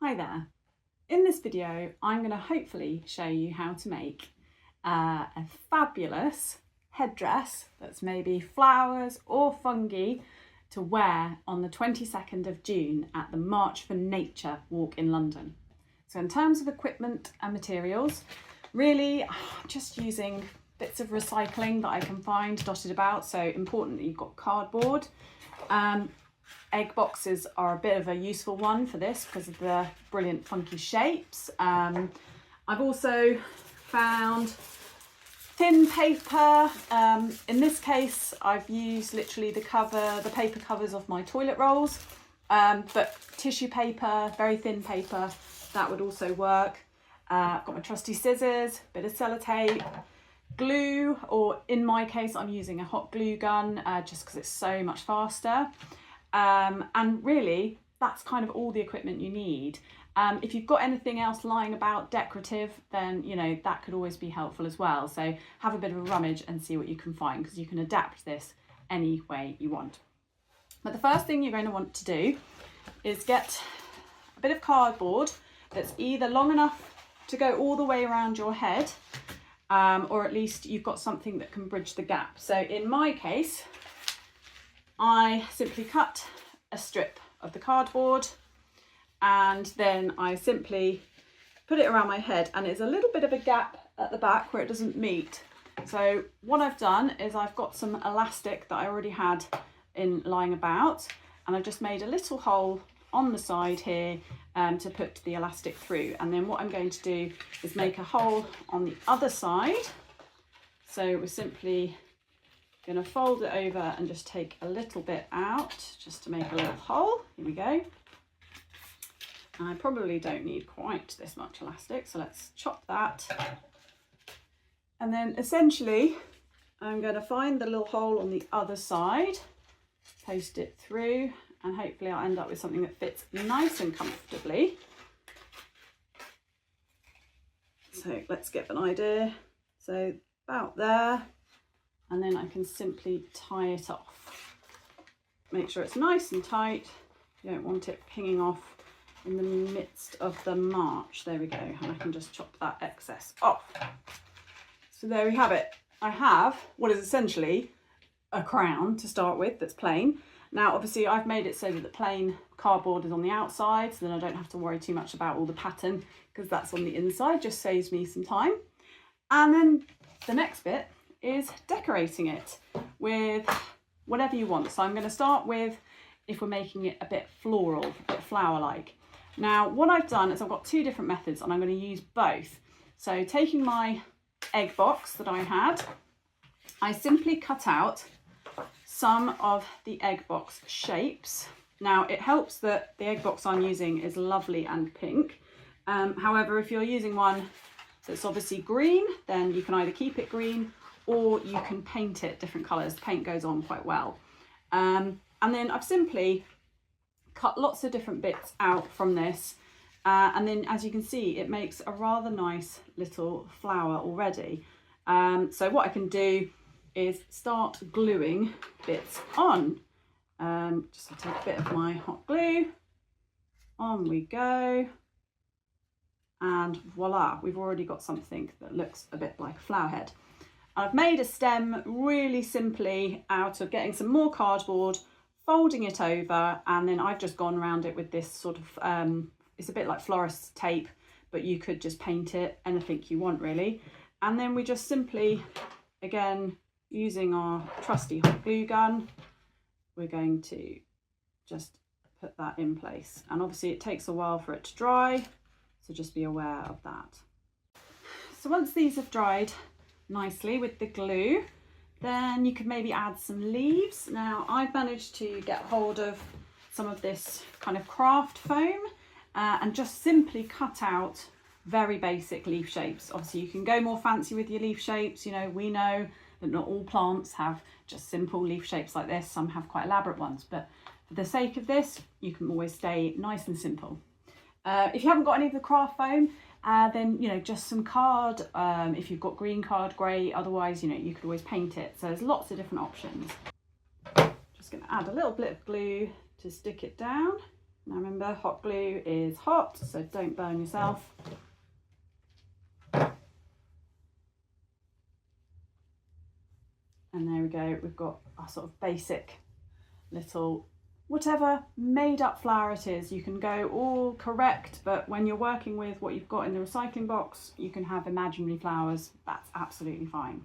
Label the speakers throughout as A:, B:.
A: Hi there. In this video, I'm going to hopefully show you how to make a fabulous headdress that's maybe flowers or fungi to wear on the 22nd of June at the March for Nature walk in London. So in terms of equipment and materials, really just using bits of recycling that I can find dotted about. So important that you've got cardboard. Egg boxes are a bit of a useful one for this because of the brilliant funky shapes. I've also found thin paper. In this case, I've used literally the paper covers of my toilet rolls, but tissue paper, very thin paper, that would also work. I've got my trusty scissors, bit of sellotape, glue, or in my case, I'm using a hot glue gun just because it's so much faster. And really, that's kind of all the equipment you need. If you've got anything else lying about decorative, then that could always be helpful as well. So have a bit of a rummage and see what you can find, because you can adapt this any way you want. But the first thing you're going to want to do is get a bit of cardboard that's either long enough to go all the way around your head, or at least you've got something that can bridge the gap. So in my case, I simply cut a strip of the cardboard and then I simply put it around my head, and it's a little bit of a gap at the back where it doesn't meet. So what I've done is I've got some elastic that I already had lying about, and I've just made a little hole on the side here to put the elastic through. And then what I'm going to do is make a hole on the other side. So we're simply going to fold it over and just take a little bit out just to make a little hole. Here we go. I probably don't need quite this much elastic, so let's chop that. And then essentially I'm going to find the little hole on the other side, post it through, and hopefully I'll end up with something that fits nice and comfortably. So let's get an idea. So about there. And then I can simply tie it off. Make sure it's nice and tight. You don't want it pinging off in the midst of the march. There we go, and I can just chop that excess off. So there we have it. I have what is essentially a crown to start with that's plain. Now obviously I've made it so that the plain cardboard is on the outside, so then I don't have to worry too much about all the pattern because that's on the inside, just saves me some time. And then the next bit is decorating it with whatever you want. So I'm going to start with, if we're making it a bit floral, a bit flower-like. Now what I've done is I've got two different methods and I'm going to use both. So taking my egg box that I had, I simply cut out some of the egg box shapes. Now it helps that the egg box I'm using is lovely and pink. However, if you're using one that's obviously green, then you can either keep it green or you can paint it different colours. The paint goes on quite well. And then I've simply cut lots of different bits out from this. And then as you can see, it makes a rather nice little flower already. So what I can do is start gluing bits on. Just take a bit of my hot glue. On we go. And voila, we've already got something that looks a bit like a flower head. I've made a stem really simply out of getting some more cardboard, folding it over, and then I've just gone around it with this sort of, it's a bit like florist tape, but you could just paint it anything you want really. And then we just simply, again, using our trusty hot glue gun, we're going to just put that in place. And obviously it takes a while for it to dry, so just be aware of that. So once these have dried nicely with the glue, then you could maybe add some leaves. Now I've managed to get hold of some of this kind of craft foam and just simply cut out very basic leaf shapes. Obviously you can go more fancy with your leaf shapes. We know that not all plants have just simple leaf shapes like this. Some have quite elaborate ones, but for the sake of this, you can always stay nice and simple. If you haven't got any of the craft foam, then just some card. If you've got green card, great. Otherwise, you could always paint it. So there's lots of different options. Just going to add a little bit of glue to stick it down. Now remember, hot glue is hot, so don't burn yourself. And there we go, we've got our sort of basic little, whatever made up flower it is. You can go all correct, but when you're working with what you've got in the recycling box, you can have imaginary flowers, that's absolutely fine.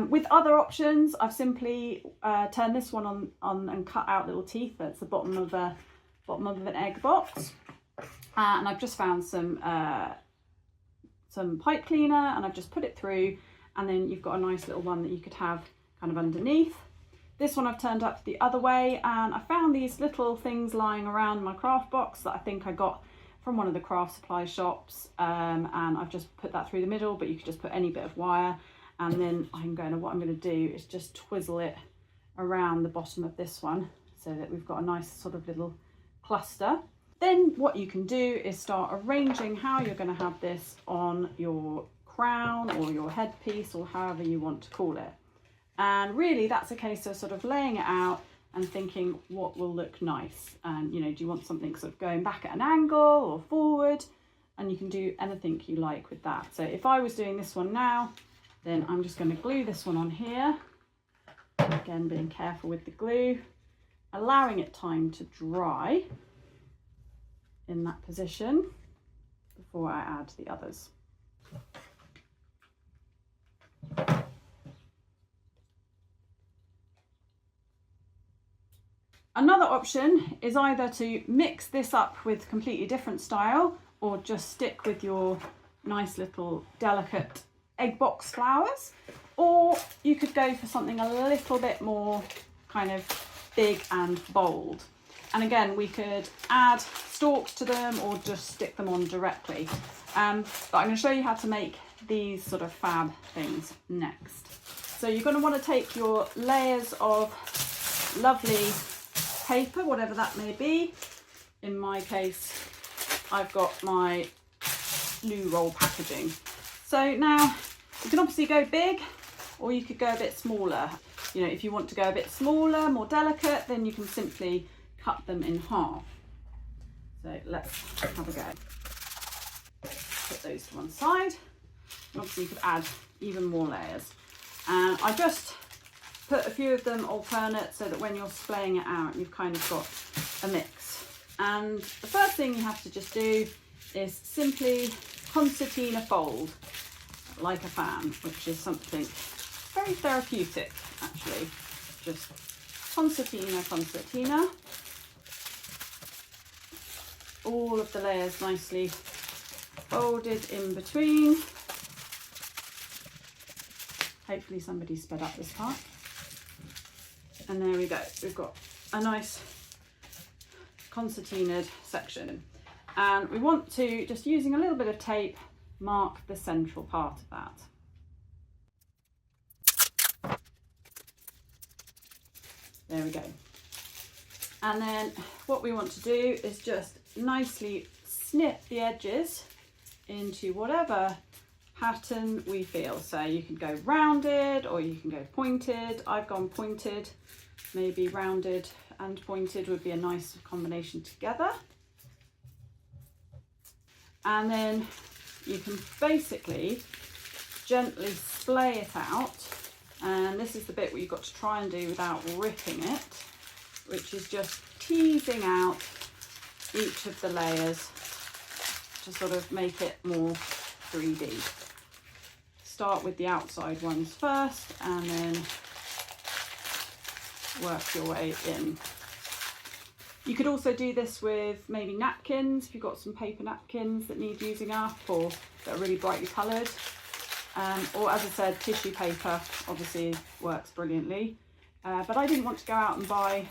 A: With other options, I've simply turned this one on and cut out little teeth. That's the bottom of an egg box. And I've just found some pipe cleaner, and I've just put it through, and then you've got a nice little one that you could have kind of underneath. This one I've turned up the other way, and I found these little things lying around my craft box that I think I got from one of the craft supply shops, and I've just put that through the middle, but you could just put any bit of wire. And then what I'm going to do is just twizzle it around the bottom of this one so that we've got a nice sort of little cluster. Then what you can do is start arranging how you're going to have this on your crown or your headpiece, or however you want to call it. And really that's a case of sort of laying it out and thinking what will look nice. And, you know, do you want something sort of going back at an angle or forward? And you can do anything you like with that. So if I was doing this one now, then I'm just going to glue this one on here. Again, being careful with the glue, allowing it time to dry in that position before I add the others. Another option is either to mix this up with completely different style, or just stick with your nice little delicate egg box flowers, or you could go for something a little bit more kind of big and bold. And again, we could add stalks to them or just stick them on directly. But I'm going to show you how to make these sort of fab things next. So you're going to want to take your layers of lovely paper, whatever that may be. In my case, I've got my blue roll packaging. So now you can obviously go big, or you could go a bit smaller. You know, if you want to go a bit smaller, more delicate, then you can simply cut them in half. So let's have a go. Put those to one side. And obviously you could add even more layers. And I just put a few of them alternate so that when you're splaying it out, you've kind of got a mix. And the first thing you have to just do is simply concertina fold like a fan, which is something very therapeutic actually. Just concertina, concertina. All of the layers nicely folded in between. Hopefully somebody sped up this part. And there we go, we've got a nice concertinaed section. And we want to, just using a little bit of tape, mark the central part of that. There we go. And then what we want to do is just nicely snip the edges into whatever pattern we feel. So you can go rounded or you can go pointed. I've gone pointed. Maybe rounded and pointed would be a nice combination together. And then you can basically gently splay it out. And this is the bit where you've got to try and do without ripping it, which is just teasing out each of the layers to sort of make it more 3D. Start with the outside ones first and then work your way in. You could also do this with maybe napkins, if you've got some paper napkins that need using up or that are really brightly coloured. Or as I said, tissue paper obviously works brilliantly. But I didn't want to go out and buy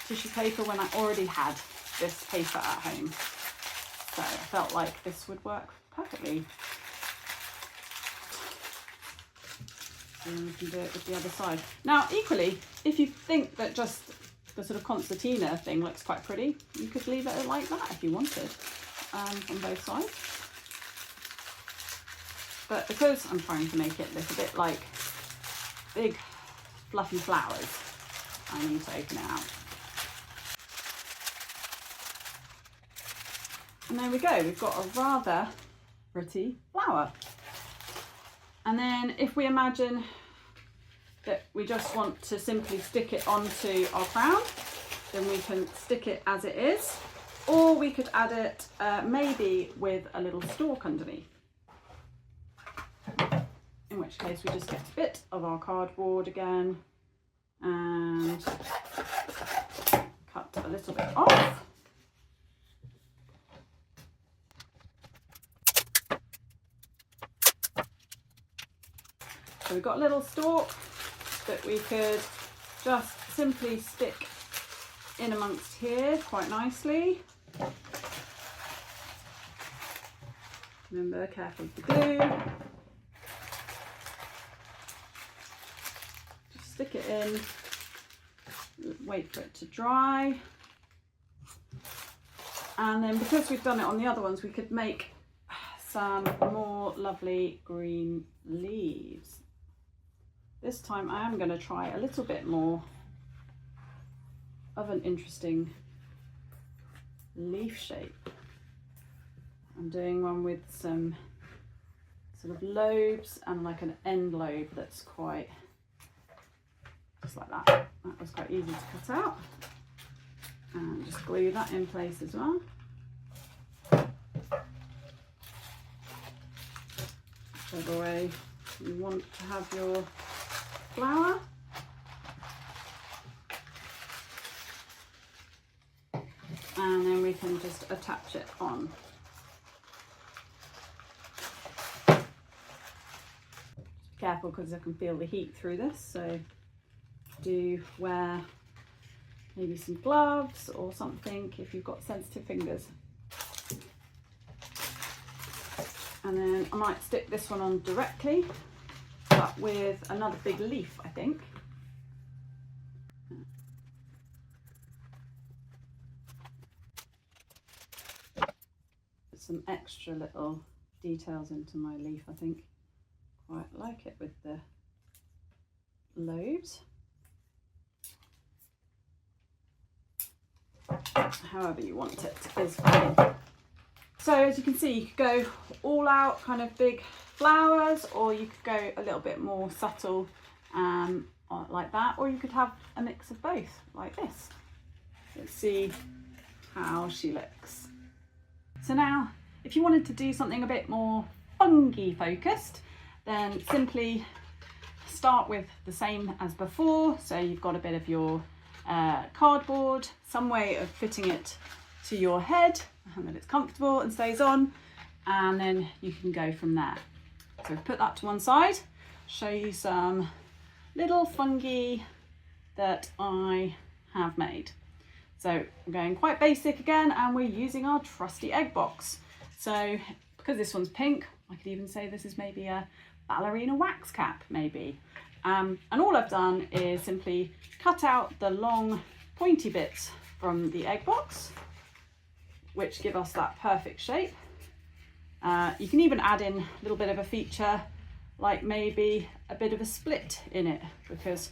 A: tissue paper when I already had this paper at home. So I felt like this would work perfectly. And we can do it with the other side. Now equally, if you think that just the sort of concertina thing looks quite pretty, you could leave it like that if you wanted, on both sides. But because I'm trying to make it look a bit like big fluffy flowers, I need to open it out. And there we go, we've got a rather pretty flower. And then if we imagine that we just want to simply stick it onto our crown, then we can stick it as it is, or we could add it maybe with a little stalk underneath. In which case we just get a bit of our cardboard again and cut a little bit off. So we've got a little stalk that we could just simply stick in amongst here quite nicely. Remember, careful with the glue. Just stick it in, wait for it to dry. And then because we've done it on the other ones, we could make some more lovely green leaves. This time I am going to try a little bit more of an interesting leaf shape. I'm doing one with some sort of lobes and like an end lobe that's quite, just like that. That was quite easy to cut out. And just glue that in place as well. Whichever way you want to have your flower. And then we can just attach it on. Just be careful because I can feel the heat through this, so do wear maybe some gloves or something if you've got sensitive fingers. And then I might stick this one on directly, but with another big leaf, I think. Put some extra little details into my leaf, I think. Quite like it with the lobes. However you want it is fine. So as you can see, you could go all out kind of big flowers, or you could go a little bit more subtle like that, or you could have a mix of both like this. Let's see how she looks. So now if you wanted to do something a bit more fungi focused, then simply start with the same as before. So you've got a bit of your cardboard, some way of fitting it to your head and that it's comfortable and stays on, and then you can go from there. So put that to one side, show you some little fungi that I have made. So I'm going quite basic again, and we're using our trusty egg box. So because this one's pink, I could even say this is maybe a ballerina wax cap maybe. And all I've done is simply cut out the long pointy bits from the egg box, which give us that perfect shape. You can even add in a little bit of a feature, like maybe a bit of a split in it, because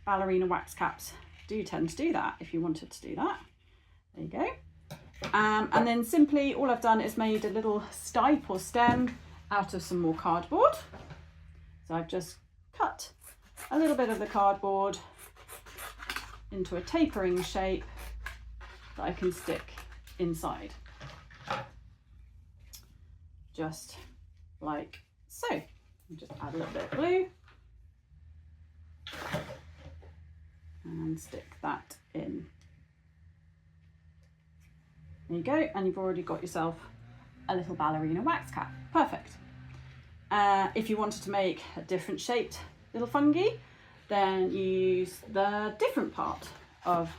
A: ballerina wax caps do tend to do that if you wanted to do that. There you go. And then simply all I've done is made a little stipe or stem out of some more cardboard. So I've just cut a little bit of the cardboard into a tapering shape that I can stick inside, just like so. Just add a little bit of glue and stick that in. There you go, and you've already got yourself a little ballerina wax cap. Perfect. If you wanted to make a different shaped little fungi, then use the different part of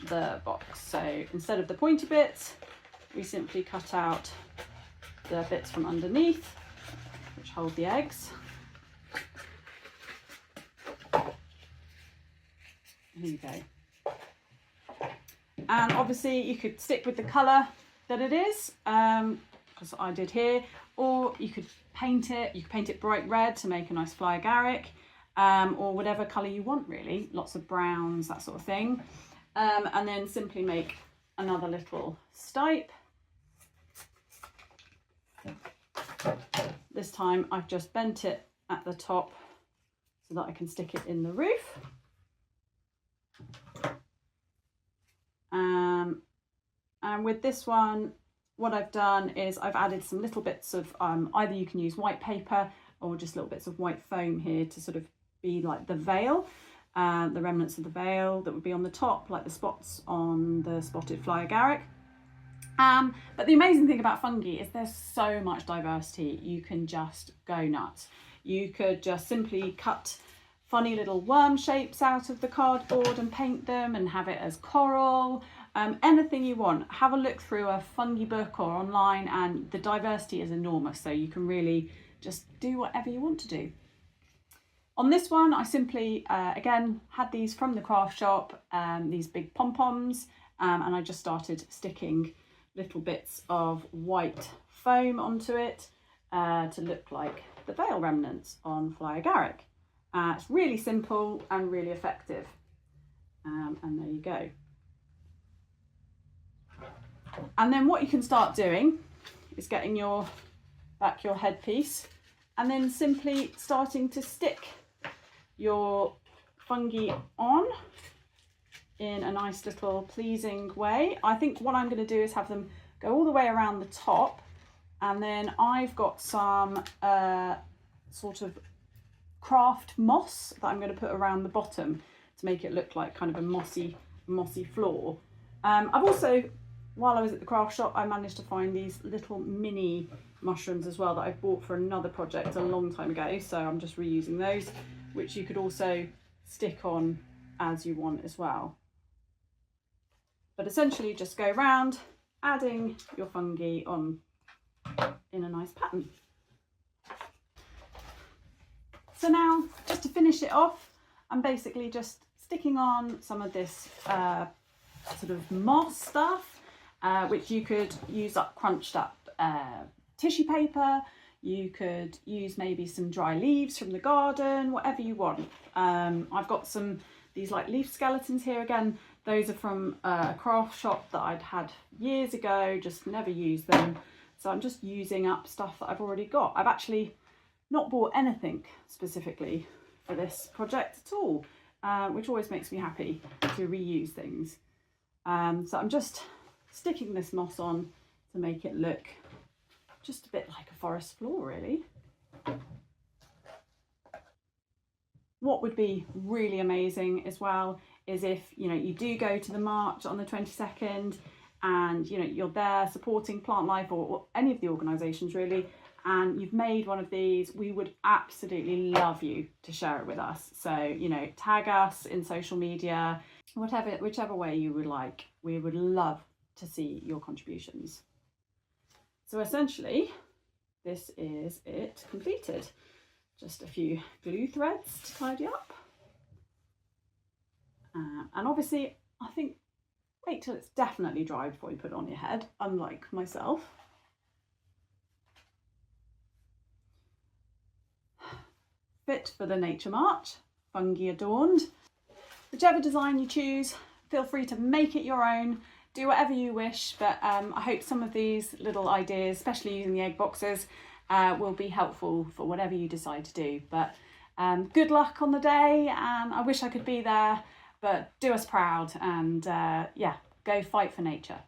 A: the box. So instead of the pointy bits, we simply cut out the bits from underneath, which hold the eggs. Here you go. And obviously you could stick with the colour that it is, because I did here, or you could paint it. You could paint it bright red to make a nice fly agaric, or whatever colour you want really, lots of browns, that sort of thing. And then simply make another little stipe this time I've just bent it at the top so that I can stick it in the roof. And with this one, what I've done is I've added some little bits of, either you can use white paper or just little bits of white foam here to sort of be like the veil, the remnants of the veil that would be on the top, like the spots on the spotted fly agaric. But the amazing thing about fungi is there's so much diversity. You can just go nuts. You could just simply cut funny little worm shapes out of the cardboard and paint them and have it as coral. Anything you want. Have a look through a fungi book or online, and the diversity is enormous, so you can really just do whatever you want to do. On this one, I simply, again, had these from the craft shop, these big pom-poms, and I just started sticking little bits of white foam onto it to look like the veil remnants on fly agaric. It's really simple and really effective. And there you go. And then what you can start doing is getting your headpiece and then simply starting to stick your fungi on in a nice little pleasing way. I think what I'm going to do is have them go all the way around the top, and then I've got some sort of craft moss that I'm going to put around the bottom to make it look like kind of a mossy floor. I've also, while I was at the craft shop, I managed to find these little mini mushrooms as well that I bought for another project a long time ago, so I'm just reusing those, which you could also stick on as you want as well. But essentially just go around adding your fungi on in a nice pattern. So now, just to finish it off, I'm basically just sticking on some of this sort of moss stuff, which you could use up crunched up tissue paper. You could use maybe some dry leaves from the garden, whatever you want. I've got these like leaf skeletons here. Again, those are from a craft shop that I'd had years ago, just never used them. So I'm just using up stuff that I've already got. I've actually not bought anything specifically for this project at all, which always makes me happy to reuse things. So I'm just sticking this moss on to make it look just a bit like a forest floor, really. What would be really amazing as well is if, you know, you do go to the march on the 22nd and, you know, you're there supporting Plant Life or any of the organisations really, and you've made one of these, we would absolutely love you to share it with us. So, you know, tag us in social media, whichever way you would like. We would love to see your contributions. So essentially, this is it completed. Just a few glue threads to tidy up. And obviously, I think wait till it's definitely dry before you put it on your head, unlike myself. Fit for the Nature March, fungi adorned. Whichever design you choose, feel free to make it your own. Do whatever you wish, but I hope some of these little ideas, especially using the egg boxes, will be helpful for whatever you decide to do. But good luck on the day, and I wish I could be there, but do us proud and yeah, go fight for nature.